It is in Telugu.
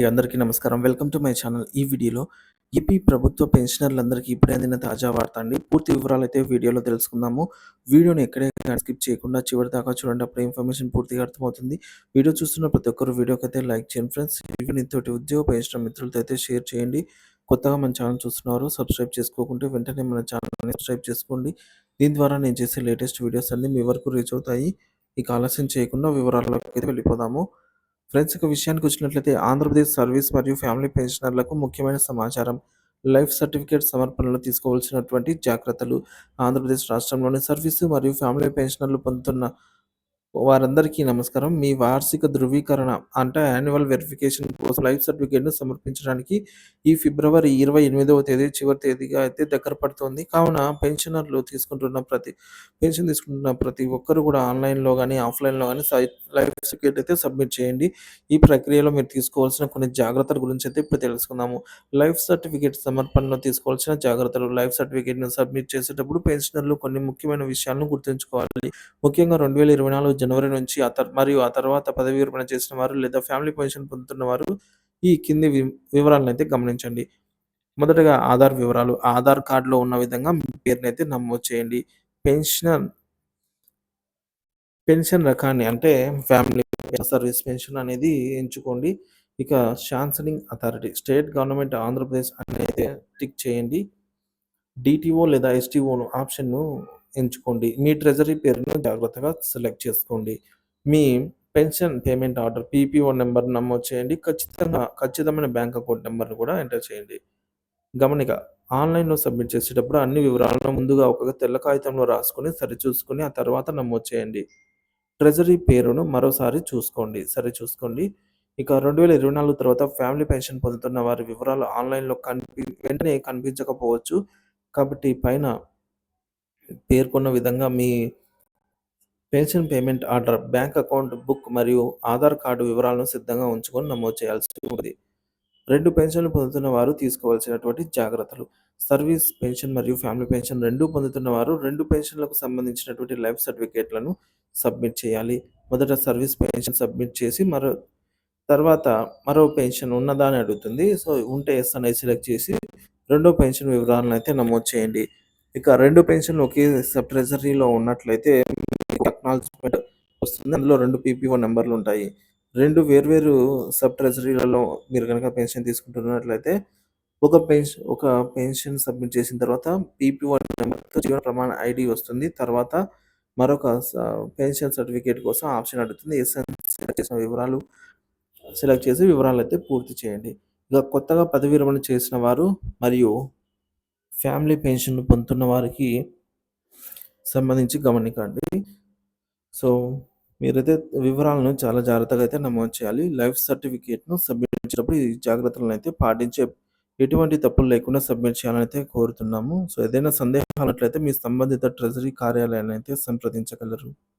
అందరికీ నమస్కారం. Welcome to my channel. ఈ వీడియోలో ఏపీ ప్రభుత్వ పెన్షనర్లందరికీ ఇప్పుడే అందిన తాజా వార్త అండి. పూర్తి వివరాలైతే వీడియోలో తెలుసుకుందాము. వీడియోని ఎక్కడెక్కడ స్కిప్ చేయకుండా చివరి దాకా చూడండి. అప్పుడు ఇన్ఫర్మేషన్ పూర్తిగా అర్థమవుతుంది. వీడియో చూస్తున్న ప్రతి ఒక్కరు వీడియోకైతే లైక్ చేయండి ఫ్రెండ్స్. ఈ వీడియోని తోటి ఉద్యోగ పెన్షనర్ మిత్రులతో అయితే షేర్ చేయండి. కొత్తగా మన ఛానల్ చూస్తున్నవారు సబ్స్క్రైబ్ చేసుకోకుంటే వెంటనే మన ఛానల్‌ని సబ్స్క్రైబ్ చేసుకోండి. దీని ద్వారా నేను చేసే లేటెస్ట్ వీడియోస్ అన్నీ మీ వరకు రీచ్ అవుతాయి. ఇక ఆలస్యం చేయకుండా వివరాల్లోకి వెళ్ళిపోదాము. ఫ్రెండ్స్ ఇక విషయానికి వచ్చినట్లయితే ఆంధ్రప్రదేశ్ సర్వీస్ మరియు ఫ్యామిలీ పెన్షనర్లకు ముఖ్యమైన సమాచారం. లైఫ్ సర్టిఫికేట్ సమర్పణలో తీసుకోవాల్సినటువంటి జాగ్రత్తలు. ఆంధ్రప్రదేశ్ రాష్ట్రంలోని సర్వీసు మరియు ఫ్యామిలీ పెన్షనర్లు పొందుతున్న వారందరికీ నమస్కారం. మీ వార్షిక ధృవీకరణ అంటే యాన్యువల్ వెరిఫికేషన్ కోసం లైఫ్ సర్టిఫికేట్‌ను సమర్పించడానికి ఈ ఫిబ్రవరి 28వ తేదీ చివరి తేదీగా అయితే దగ్గర పడుతోంది. కావున పెన్షన్ తీసుకుంటున్న ప్రతి ఒక్కరు కూడా ఆన్‌లైన్‌లో గాని, ఆఫ్‌లైన్‌లో గాని లైఫ్ సర్టిఫికేట్ అయితే సబ్మిట్ చేయండి. ఈ ప్రక్రియలో మీరు తీసుకోవాల్సిన కొన్ని జాగ్రత్తల గురించి అయితే ఇప్పుడు తెలుసుకుందాము. లైఫ్ సర్టిఫికేట్ సమర్పణలో తీసుకోవాల్సిన జాగ్రత్తలు. లైఫ్ సర్టిఫికేట్‌ను సబ్మిట్ చేసేటప్పుడు పెన్షనర్లు కొన్ని ముఖ్యమైన విషయాలను గుర్తుంచుకోవాలి. ముఖ్యంగా 2024 జనవరి నుంచి మరియు ఆ తర్వాత పదవీ విరమణ చేసిన వారు లేదా ఫ్యామిలీ పెన్షన్ పొందుతున్న వారు ఈ కింది వివరాలనైతే గమనించండి. మొదటగా ఆధార్ వివరాలు. ఆధార్ కార్డ్‌లో ఉన్న విధంగా మీ పేరునైతే నమోదు చేయండి. పెన్షన్ పెన్షన్ రకాన్ని అంటే ఫ్యామిలీ సర్వీస్ పెన్షన్ అనేది ఎంచుకోండి. ఇక షాన్సనింగ్ అథారిటీ స్టేట్ గవర్నమెంట్ ఆంధ్రప్రదేశ్ అనేది టిక్ చేయండి. డీటీఓ లేదా ఎస్టీఓను ఆప్షన్‌ను ఎంచుకోండి. మీ ట్రెజరీ పేరును జాగ్రత్తగా సెలెక్ట్ చేసుకోండి. మీ pension payment order PPO number నమోదు చేయండి. ఖచ్చితమైన బ్యాంక్ అకౌంట్ నంబర్‌ని కూడా ఎంటర్ చేయండి. గమనిక ఆన్‌లైన్‌లో సబ్మిట్ చేసేటప్పుడు అన్ని వివరాలను ముందుగా ఒక తెల్ల కాగితంలో రాసుకొని సరిచూసుకొని ఆ తర్వాత నమోదు చేయండి. ట్రెజరీ పేరును మరోసారి సరిచూసుకోండి. ఇక 2024 తర్వాత ఫ్యామిలీ పెన్షన్ పొందుతున్న వారి వివరాలు ఆన్‌లైన్‌లో వెంటనే కనిపించకపోవచ్చు. కాబట్టి పైన పేర్కొన్న విధంగా మీ pension payment order, bank account book మరియు ఆధార్ కార్డు వివరాలను సిద్ధంగా ఉంచుకొని నమోదు చేయాల్సి ఉంది. 2 పెన్షన్‌లు పొందుతున్న వారు తీసుకోవాల్సినటువంటి జాగ్రత్తలు. సర్వీస్ పెన్షన్ మరియు ఫ్యామిలీ పెన్షన్ రెండూ పొందుతున్న వారు 2 పెన్షన్‌లకు సంబంధించినటువంటి లైఫ్ సర్టిఫికేట్‌లను సబ్మిట్ చేయాలి. మొదట సర్వీస్ పెన్షన్ సబ్మిట్ చేసి తర్వాత మరో పెన్షన్ ఉన్నదా అని అడుగుతుంది. సో, ఉంటే యెస్ అనేది సెలెక్ట్ చేసి రెండో పెన్షన్ వివరాలనైతే నమోదు చేయండి. ఇక 2 పెన్షన్‌లు ఒకే సబ్ ట్రెజరీలో ఉన్నట్లయితే మీకు అక్నాలెడ్జ్‌మెంట్ వస్తుంది. అందులో 2 పీపీఓ నంబర్‌లుంటాయి. 2 వేర్వేరు సబ్ ట్రెజరీలలో మీరు గనక పెన్షన్ తీసుకుంటున్నట్లయితే ఒక పెన్షన్ సబ్మిట్ చేసిన తర్వాత పీపీఓ నంబర్‌తో జీవన ప్రమాణ ఐడీ వస్తుంది. తర్వాత మరొక పెన్షన్ సర్టిఫికేట్ కోసం ఆప్షన్ అడుగుతుంది. యెస్ అని సెలెక్ట్ చేసి వివరాలైతే పూర్తి చేయండి. ఇక కొత్తగా పదవీ విరమణ చేసిన వారు మరియు ఫ్యామిలీ పెన్షన్ పొందుతున్న వారికి సంబంధించి గమనికండి. సో, మీరైతే వివరాలను చాలా జాగ్రత్తగా అయితే నమోదు చేయాలి. లైఫ్ సర్టిఫికేట్‌ను సబ్మిట్ చేసేటప్పుడు ఈ జాగ్రత్తలనైతే పాటించి ఎటువంటి తప్పులు లేకుండా సబ్మిట్ చేయాలని అయితే కోరుతున్నాము. సో, ఏదైనా సందేహాలున్నట్లయితే మీ సంబంధిత ట్రెజరీ కార్యాలయాన్ని అయితే సంప్రదించగలరు.